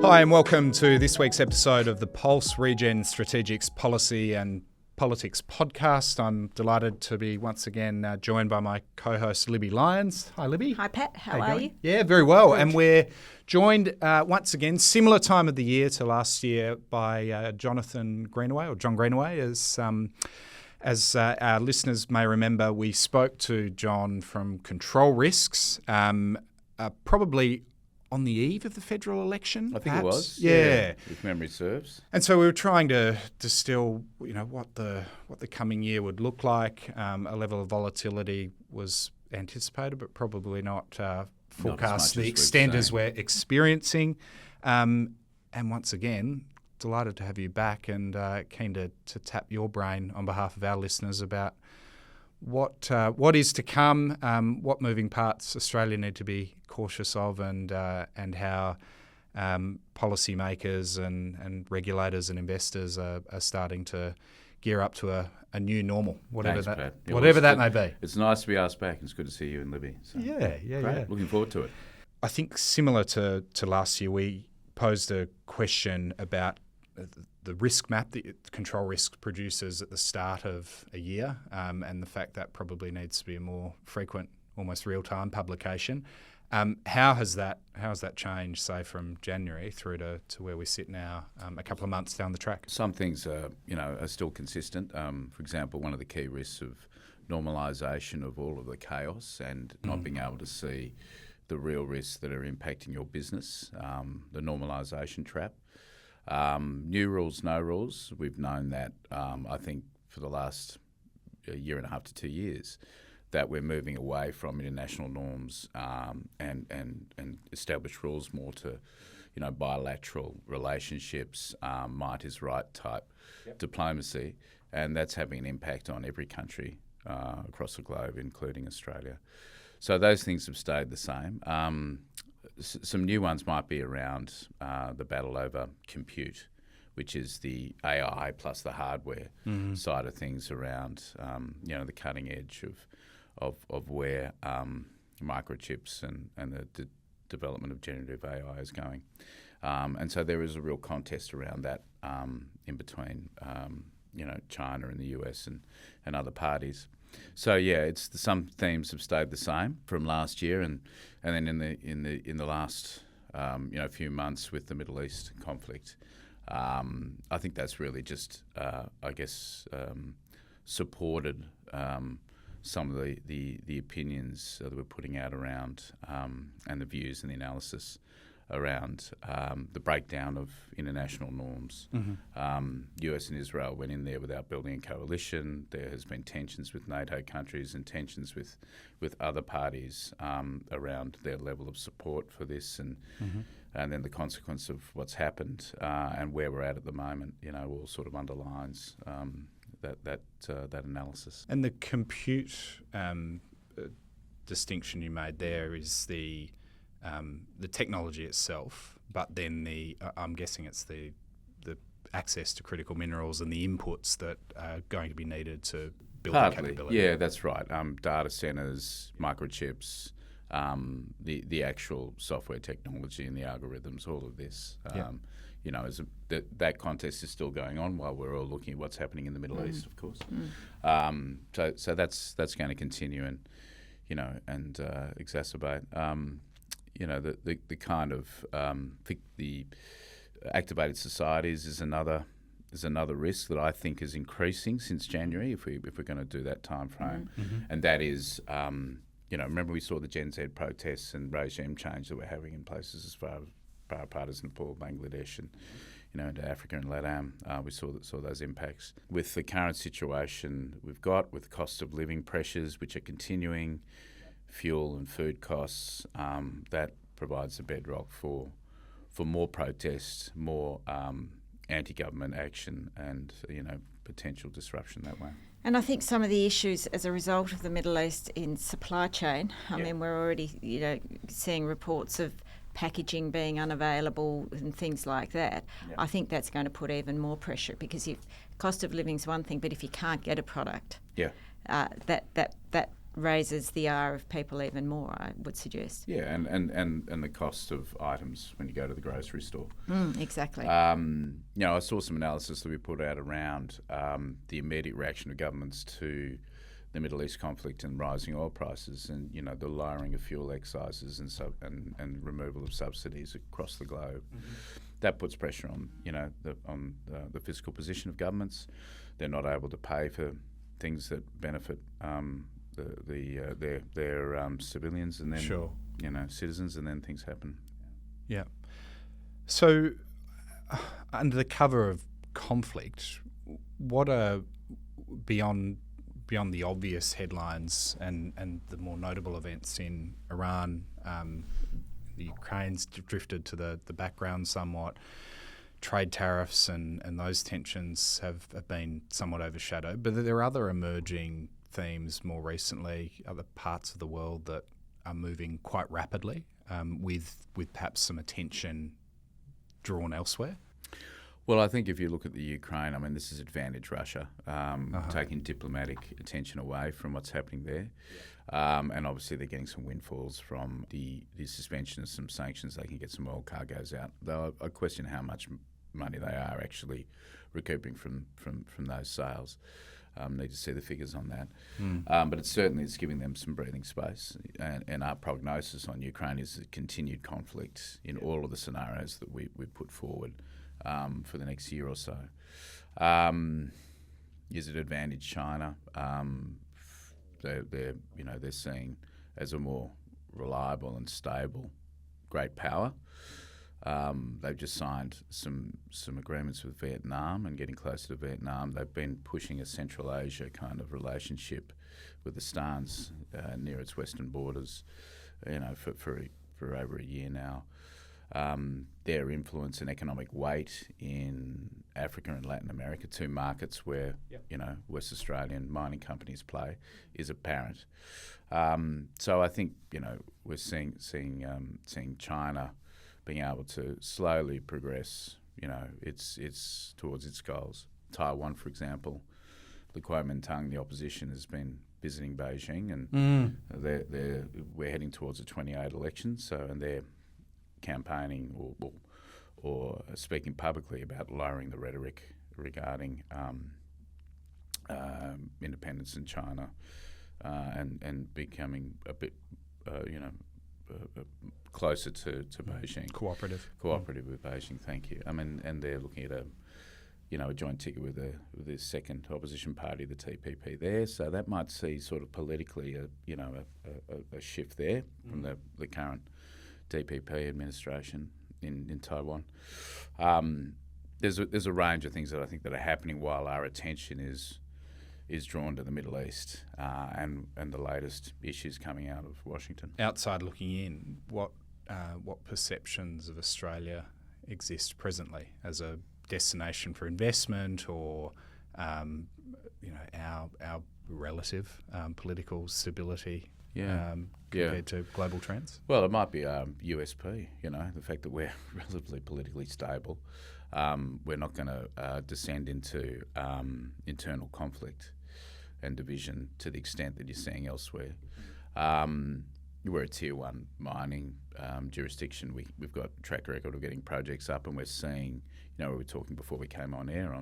Hi and welcome to this week's episode of the Pulse ReGen Strategics Policy and Politics podcast. I'm delighted to be once again joined by my co-host Libby Lyons. Hi Libby. Hi Pat, how are you? Yeah, very well. Good. And we're joined once again, similar time of the year to last year, by Jon Greenaway. As our listeners may remember, we spoke to Jon from Control Risks, probably on the eve of the federal election, I think perhaps? It was. Yeah. If memory serves. And so we were trying to distill, what the coming year would look like. A level of volatility was anticipated, but probably not forecast to the extent as we're experiencing. And once again, delighted to have you back and keen to tap your brain on behalf of our listeners about what is to come, what moving parts Australia need to be cautious of, and how policymakers and regulators and investors are starting to gear up to a new normal, whatever that may be. It's nice to be asked back. It's good to see you and Libby. So. Yeah. Looking forward to it. I think similar to last year, we posed a question about the risk map that Control Risk produces at the start of a year, and the fact that probably needs to be a more frequent, almost real-time publication. How has that changed, say, from January through to where we sit now, a couple of months down the track? Some things are still consistent. For example, one of the key risks of normalisation of all of the chaos and not being able to see the real risks that are impacting your business, the normalisation trap. New rules, no rules. We've known that, I think, for the last year and a half to 2 years, that we're moving away from international norms and established rules more to, bilateral relationships, might is right type diplomacy, and that's having an impact on every country across the globe, including Australia. So those things have stayed the same. Some new ones might be around the battle over compute, which is the AI plus the hardware side of things around, the cutting edge of where microchips and the development of generative AI is going. And so there is a real contest around that in between, China and the US and other parties. So some themes have stayed the same from last year, and then in the last few months with the Middle East conflict, I think that's really just supported some of the opinions that we're putting out around and the views and the analysis around the breakdown of international norms. US and Israel went in there without building a coalition. There has been tensions with NATO countries and tensions with other parties around their level of support for this, and then the consequence of what's happened and where we're at the moment, all sort of underlines that analysis. And the compute distinction you made there is the technology itself, but then I'm guessing it's the access to critical minerals and the inputs that are going to be needed to build that capability. Yeah, that's right. Data centers, microchips, the actual software technology and the algorithms, all of this. That contest is still going on while we're all looking at what's happening in the Middle East, of course. So that's going to continue and exacerbate. The kind of the activated societies is another risk that I think is increasing since January if we're going to do that time frame, and that is remember we saw the Gen Z protests and regime change that we're having in places as far as Nepal, Bangladesh, and into Africa and LATAM. We saw those impacts with the current situation we've got with cost of living pressures which are continuing. Fuel and food costs, that provides the bedrock for more protests, more anti-government action, and potential disruption that way. And I think some of the issues as a result of the Middle East in supply chain. I mean, we're already seeing reports of packaging being unavailable and things like that. I think that's going to put even more pressure, because if cost of living is one thing, but if you can't get a product, that raises the R of people even more, I would suggest. Yeah, and the cost of items when you go to the grocery store. Exactly. I saw some analysis that we put out around the immediate reaction of governments to the Middle East conflict and rising oil prices, and the lowering of fuel excises and removal of subsidies across the globe. That puts pressure on the fiscal position of governments. They're not able to pay for things that benefit their civilians and then citizens, and then things happen. Yeah. So, under the cover of conflict, what are beyond the obvious headlines and the more notable events in Iran? The Ukraine's drifted to the background somewhat. Trade tariffs and those tensions have been somewhat overshadowed, but there are other emerging themes more recently, other parts of the world that are moving quite rapidly, with perhaps some attention drawn elsewhere. Well, I think if you look at the Ukraine, this is advantage Russia, taking diplomatic attention away from what's happening there. And obviously they're getting some windfalls from the suspension of some sanctions. They can get some oil cargoes out, though I question how much money they are actually recouping from those sales. Need to see the figures on that. But it's giving them some breathing space. And our prognosis on Ukraine is a continued conflict in all of the scenarios that we put forward for the next year or so. Is it advantage China? They're seen as a more reliable and stable great power. They've just signed some agreements with Vietnam and getting closer to Vietnam. They've been pushing a Central Asia kind of relationship with the stans near its western borders, for over a year now. Their influence and economic weight in Africa and Latin America, two markets where West Australian mining companies play, is apparent. So I think we're seeing China being able to slowly progress it's towards its goals. Taiwan, for example, the Kuomintang, the opposition, has been visiting Beijing, and we're heading towards a 28 election. And they're campaigning or speaking publicly about lowering the rhetoric regarding independence in China and becoming a bit, closer to Beijing. Cooperative with Beijing. Thank you. And they're looking at a joint ticket with the second opposition party, the TPP there. So that might see sort of politically a shift there from the current DPP administration in Taiwan. There's a range of things that I think that are happening while our attention is drawn to the Middle East and the latest issues coming out of Washington. Outside looking in, what perceptions of Australia exist presently as a destination for investment, or our relative political stability compared to global trends? Well, it might be USP, the fact that we're relatively politically stable. We're not going to descend into internal conflict and division to the extent that you're seeing elsewhere. We're a tier one mining jurisdiction. We've got a track record of getting projects up, and we're seeing, we were talking before we came on air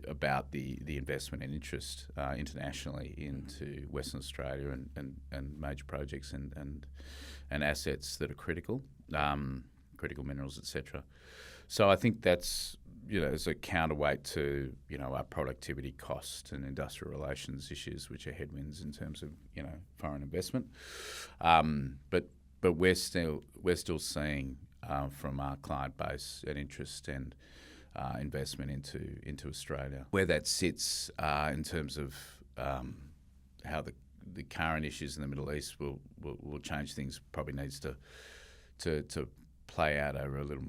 about the investment and interest internationally into Western Australia and major projects and assets that are critical minerals, etc. So I think that's as a counterweight to our productivity cost and industrial relations issues, which are headwinds in terms of foreign investment. But we're still seeing from our client base an interest and investment into Australia. Where that sits in terms of how the current issues in the Middle East will change things probably needs to play out over a little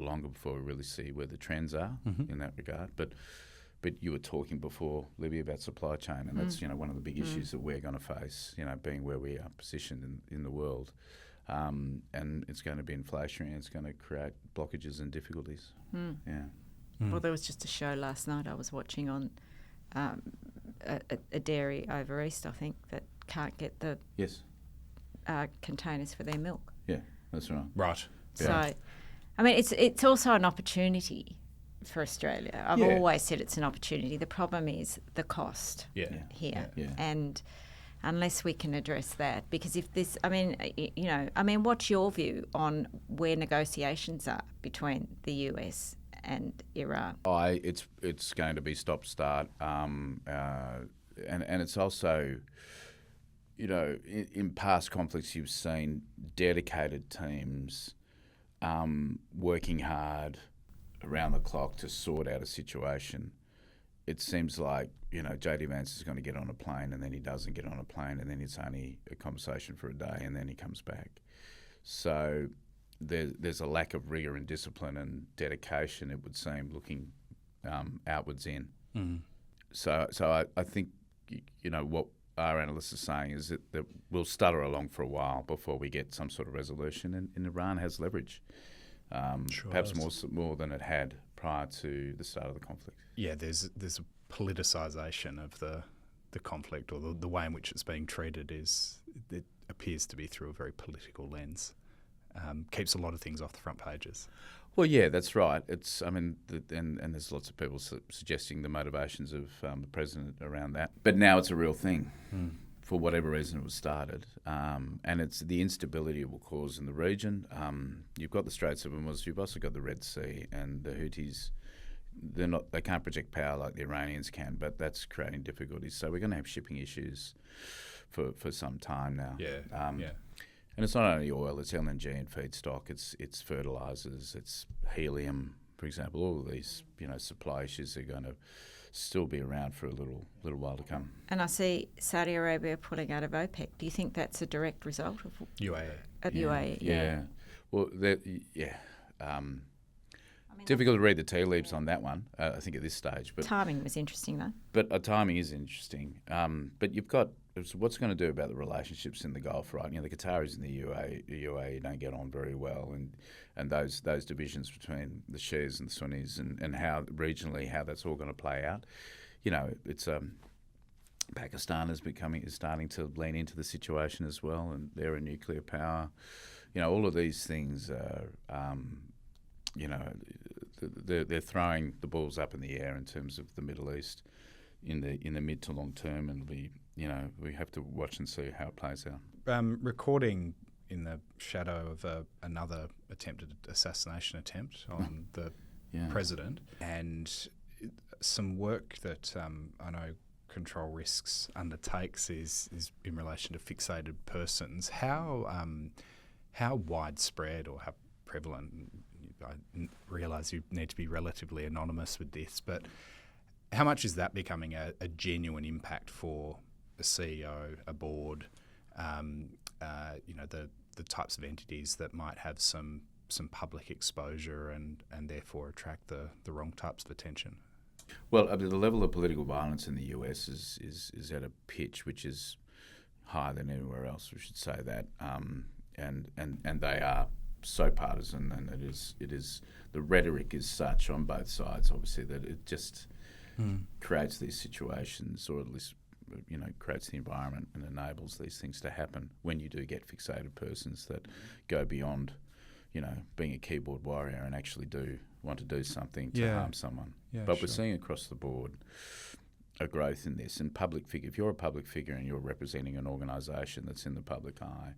longer before we really see where the trends are in that regard. But you were talking before, Libby, about supply chain, and that's one of the big issues that we're going to face. Being where we are positioned in the world, and it's going to be inflationary, and it's going to create blockages and difficulties. Well, there was just a show last night I was watching on a dairy over east, I think, that can't get the Yes. containers for their milk. Yeah, that's right. Right. So, I mean, it's also an opportunity for Australia. I've always said it's an opportunity. The problem is the cost here. Yeah. And unless we can address that, because if this, what's your view on where negotiations are between the US and Iran? It's going to be stop-start, and it's also, in past conflicts you've seen dedicated teams working hard around the clock to sort out a situation. It seems like, J.D. Vance is going to get on a plane and then he doesn't get on a plane and then it's only a conversation for a day and then he comes back. So there's a lack of rigour and discipline and dedication, it would seem, looking outwards in. Mm-hmm. So I think, what our analysts are saying is that we'll stutter along for a while before we get some sort of resolution, and Iran has leverage, perhaps more than it had prior to the start of the conflict. Yeah, there's a politicisation of the conflict, or the way in which it's being treated it appears to be through a very political lens. Keeps a lot of things off the front pages. Well, yeah, that's right. And there's lots of people suggesting the motivations of the president around that. But now it's a real thing. For whatever reason it was started. And it's the instability it will cause in the region. You've got the Straits of Hormuz, you've also got the Red Sea, and the Houthis. They can't project power like the Iranians can, but that's creating difficulties. So we're going to have shipping issues for some time now. And it's not only oil, it's LNG and feedstock, it's fertilisers, it's helium, for example. All of these, supply issues are going to still be around for a little while to come. And I see Saudi Arabia pulling out of OPEC. Do you think that's a direct result of UAE? UAE, yeah. Well, difficult to read the tea leaves on that one, I think, at this stage. But timing was interesting, though. But timing is interesting. But you've got what's going to do about the relationships in the Gulf, right? The Qataris and the UAE don't get on very well, and those divisions between the Shias and the Sunnis, and how regionally how that's all going to play out. It's Pakistan is starting to lean into the situation as well, and they're a nuclear power. All of these things are, they're throwing the balls up in the air in terms of the Middle East in the mid to long term, and we have to watch and see how it plays out. Recording in the shadow of another attempted assassination attempt on the president, and some work that I know Control Risks undertakes is in relation to fixated persons. How widespread or how prevalent? I realise you need to be relatively anonymous with this, but how much is that becoming a genuine impact for a CEO, a board, the types of entities that might have some public exposure and therefore attract the wrong types of attention? Well, the level of political violence in the US is at a pitch which is higher than anywhere else. We should say that, and they are so partisan, and it is the rhetoric is such on both sides, obviously, that it just creates these situations, or at least creates the environment and enables these things to happen when you do get fixated persons that go beyond, being a keyboard warrior and actually do want to do something to harm someone. But we're seeing across the board a growth in this. And public figure, if you're a public figure and you're representing an organisation that's in the public eye,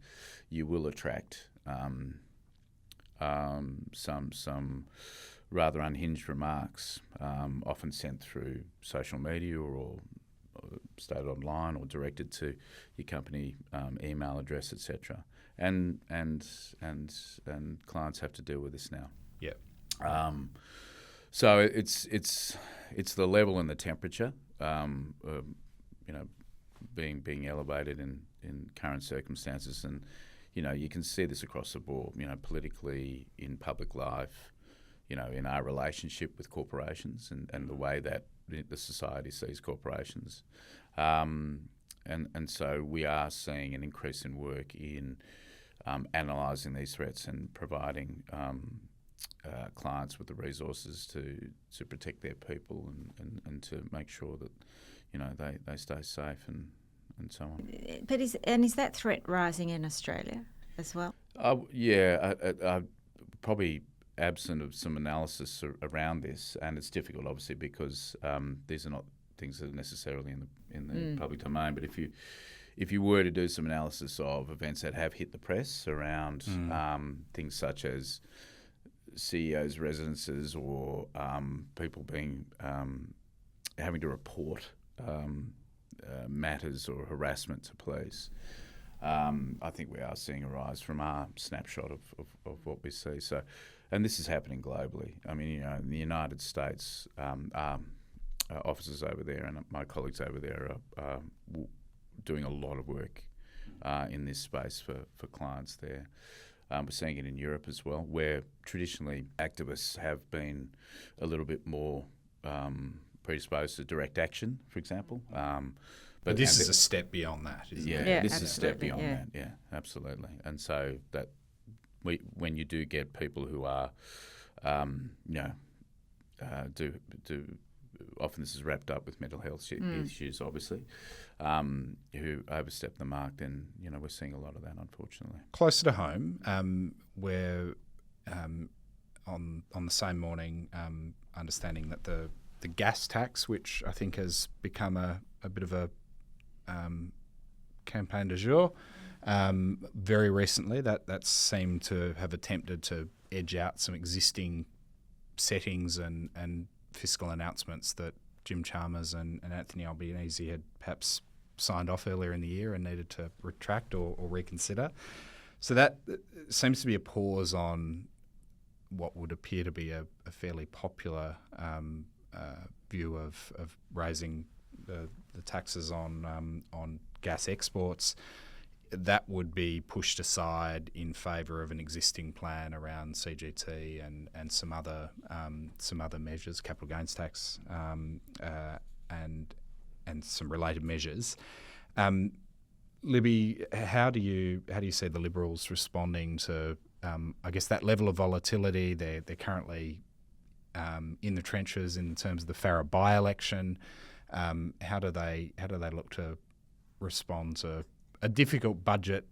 you will attract some rather unhinged remarks, often sent through social media or stated online or directed to your company email address, etc. And clients have to deal with this now. Yeah. So it's the level and the temperature, being elevated in current circumstances, and you can see this across the board. Politically, in public life, in our relationship with corporations and the way that the society sees corporations. And so we are seeing an increase in work in analysing these threats and providing clients with the resources to protect their people and to make sure that they stay safe and so on. But is that threat rising in Australia as well? Probably absent of some analysis around this, and it's difficult, obviously, because these are not things that are necessarily in the public domain. But if you were to do some analysis of events that have hit the press around things such as CEOs' residences or people being having to report matters or harassment to police, I think we are seeing a rise from our snapshot of what we see. So, and this is happening globally. I mean, in the United States, our officers over there and my colleagues over there are doing a lot of work in this space for clients there. We're seeing it in Europe as well, where traditionally activists have been a little bit more predisposed to direct action, for example. But this is a step beyond that, isn't it? Yeah, this is a step beyond that. Yeah, absolutely. And so that when you do get people who are, often this is wrapped up with mental health issues, obviously, who overstep the mark, then we're seeing a lot of that, unfortunately. Closer to home, we're on the same morning, understanding that the gas tax, which I think has become a bit of a campaign du jour, very recently, that seemed to have attempted to edge out some existing settings and fiscal announcements that Jim Chalmers and Anthony Albanese had perhaps signed off earlier in the year and needed to retract or reconsider. So that seems to be a pause on what would appear to be a fairly popular view of raising the taxes on gas exports. That would be pushed aside in favour of an existing plan around CGT and some other measures, capital gains tax, and some related measures. Libby, how do you see the Liberals responding to I guess that level of volatility? They're currently in the trenches in terms of the Farrer by-election. How do they look to respond to a difficult budget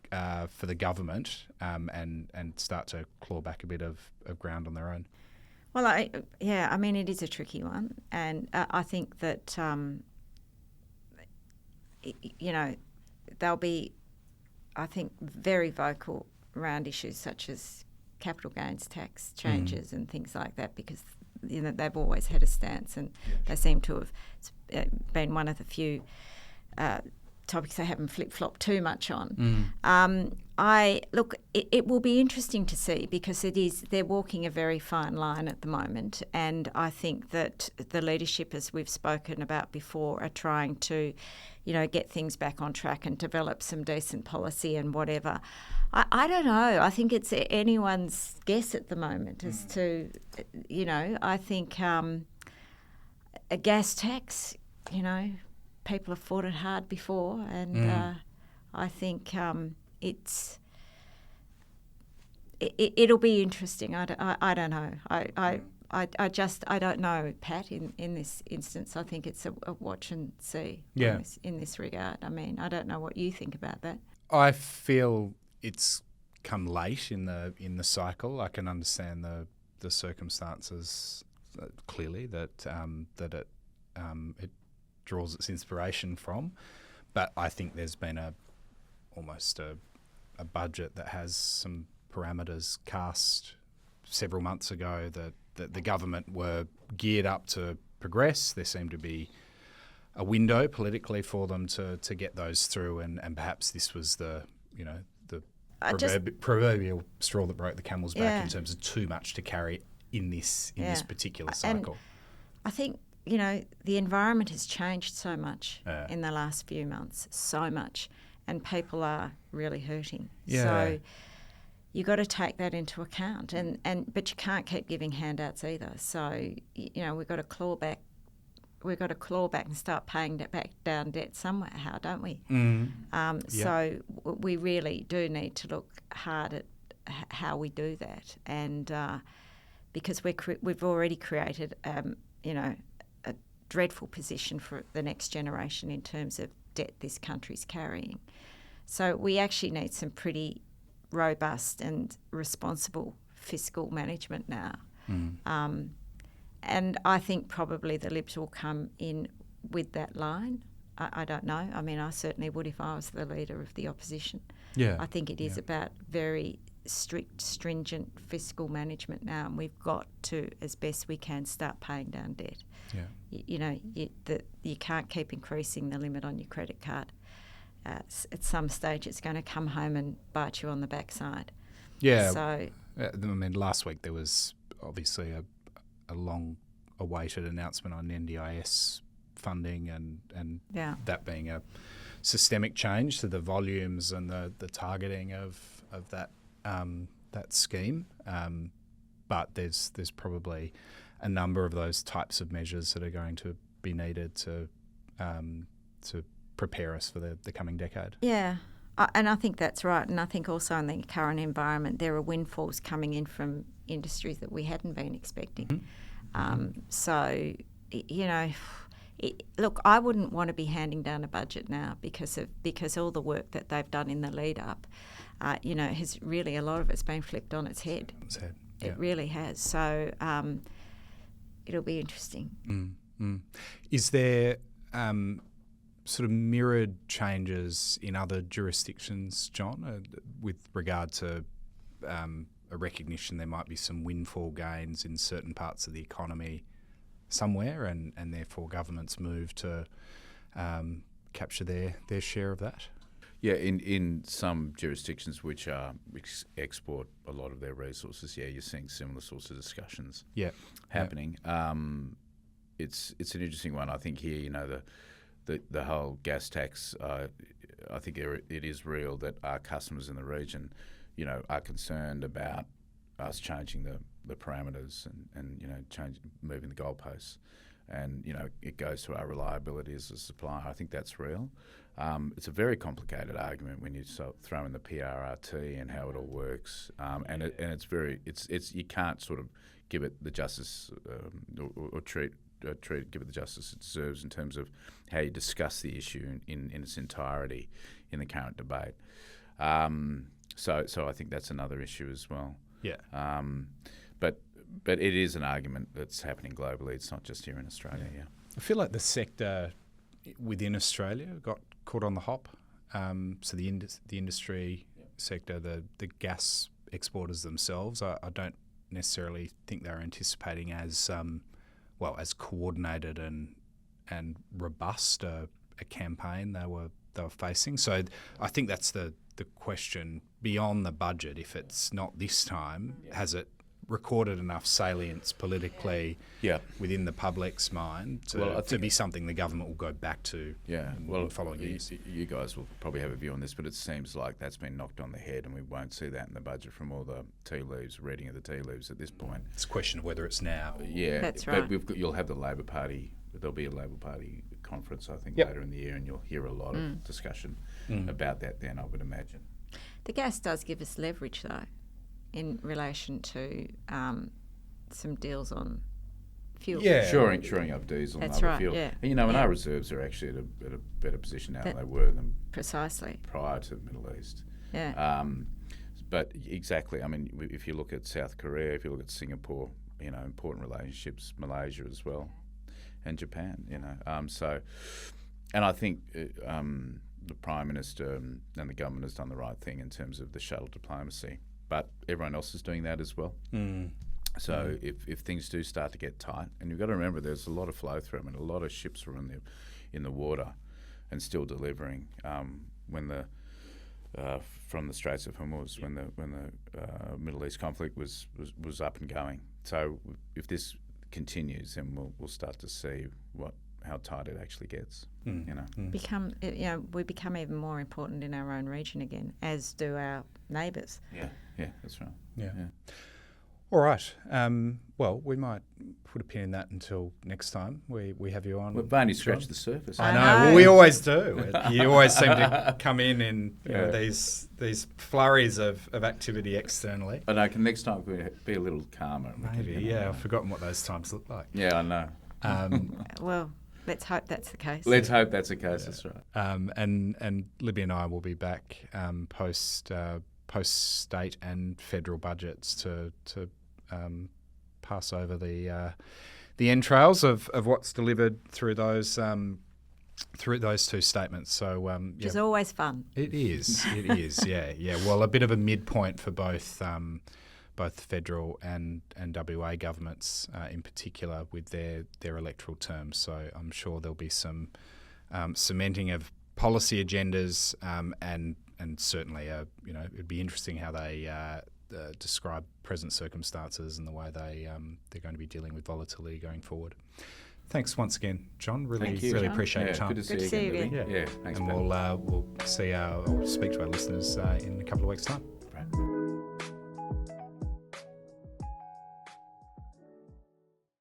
for the government and start to claw back a bit of ground on their own? Well, I mean, it is a tricky one, and I think that they'll be, I think, very vocal around issues such as capital gains tax changes and things like that, because they've always had a stance, and they seem to have been one of the few topics they haven't flip-flopped too much on. It will be interesting to see, because they're walking a very fine line at the moment, and I think that the leadership, as we've spoken about before, are trying to, get things back on track and develop some decent policy and whatever. I don't know. I think it's anyone's guess at the moment as to, I think a gas tax, people have fought it hard before, and I think it'll be interesting. I don't know. I don't know, Pat. In this instance, I think it's a watch and see. In this regard. I mean, I don't know what you think about that. I feel it's come late in the cycle. I can understand the circumstances clearly that it draws its inspiration from, but I think there's been almost a budget that has some parameters cast several months ago that the government were geared up to progress. There seemed to be a window politically for them to get those through, and perhaps this was the proverbial straw that broke the camel's back in terms of too much to carry in this particular cycle. And I think the environment has changed so much in the last few months, so much, and people are really hurting. So you've got to take that into account, but you can't keep giving handouts either. So we've got to claw back. We've got to claw back and start paying back down debt somehow, don't we? So we really do need to look hard at how we do that, and because we've already created a dreadful position for the next generation in terms of debt this country's carrying. So we actually need some pretty robust and responsible fiscal management now. And I think probably the Libs will come in with that line. I don't know. I mean, I certainly would if I was the leader of the opposition. Yeah. I think it is about very strict, stringent fiscal management now, and we've got to, as best we can, start paying down debt. Yeah. You can't keep increasing the limit on your credit card. At some stage, it's going to come home and bite you on the backside. Yeah. So, I mean, last week there was obviously a long-awaited announcement on NDIS funding and that being a systemic change to the volumes and the targeting of that scheme. But there's probably a number of those types of measures that are going to be needed to prepare us for the coming decade. Yeah, and I think that's right. And I think also in the current environment, there are windfalls coming in from industries that we hadn't been expecting. So, look, I wouldn't want to be handing down a budget now because all the work that they've done in the lead up, has really, a lot of it's been flipped on its head. It really has. So it'll be interesting. Is there sort of mirrored changes in other jurisdictions, John, with regard to a recognition there might be some windfall gains in certain parts of the economy somewhere, and therefore governments move to capture their share of that? Yeah, in some jurisdictions which export a lot of their resources, you're seeing similar sorts of discussions happening. It's an interesting one. I think here, the whole gas tax, I think it is real that our customers in the region, are concerned about us changing the parameters and moving the goalposts. And, it goes to our reliability as a supplier. I think that's real. It's a very complicated argument when you throw in the PRRT and how it all works. And it's you can't sort of give it the justice or give it the justice it deserves in terms of how you discuss the issue in its entirety in the current debate. So I think that's another issue as well. Yeah. But it is an argument that's happening globally. It's not just here in Australia. Yeah. I feel like the sector within Australia got caught on the hop. So the industry sector, the gas exporters themselves, I don't necessarily think they're anticipating as coordinated and robust a campaign they were facing. So I think that's the question beyond the budget. If it's not this time, has it recorded enough salience politically within the public's mind to be something the government will go back to in the following years? You guys will probably have a view on this, but it seems like that's been knocked on the head and we won't see that in the budget from all the tea leaves, reading of the tea leaves at this point. It's a question of whether it's now. Yeah, that's right. But you'll have the Labor Party, there'll be a Labor Party conference, I think, later in the year, and you'll hear a lot of discussion about that then, I would imagine. The gas does give us leverage, though, in relation to some deals on fuel. Yeah. Shoring up diesel That's and other right, fuel. yeah. And, and our reserves are actually at a better position now than they were Precisely. prior to the Middle East. Yeah. But exactly, I mean, if you look at South Korea, if you look at Singapore, important relationships, Malaysia as well, and Japan, and I think the Prime Minister and the government has done the right thing in terms of the shuttle diplomacy, but everyone else is doing that as well. So if things do start to get tight, and you've got to remember there's a lot of flow through them, and a lot of ships were in the water and still delivering from the Straits of Hormuz when the Middle East conflict was up and going. So if this continues, then we'll start to see how tight it actually gets. We become even more important in our own region again, as do our neighbours. Yeah, that's right. Yeah. All right. Well, we might put a pin in that until next time we have you on. We've only scratched the surface. I know. Well, we always do. You always seem to come in these flurries of activity externally. I know. Can next time we be a little calmer? Maybe. I've forgotten what those times look like. Yeah, I know. Well, Let's hope that's the case. Let's hope that's the case. That's right. And Libby and I will be back post state and federal budgets to pass over the entrails of what's delivered through those two statements. So which is always fun. It is. Yeah. Well, a bit of a midpoint for both federal and WA governments in particular with their electoral terms. So I'm sure there'll be some cementing of policy agendas and certainly it'd be interesting how they describe present circumstances and the way they're going to be dealing with volatility going forward. Thanks once again, John. Really John. appreciate your time. Good to see you again. Yeah, thanks. and we'll speak to our listeners in a couple of weeks' time. Right.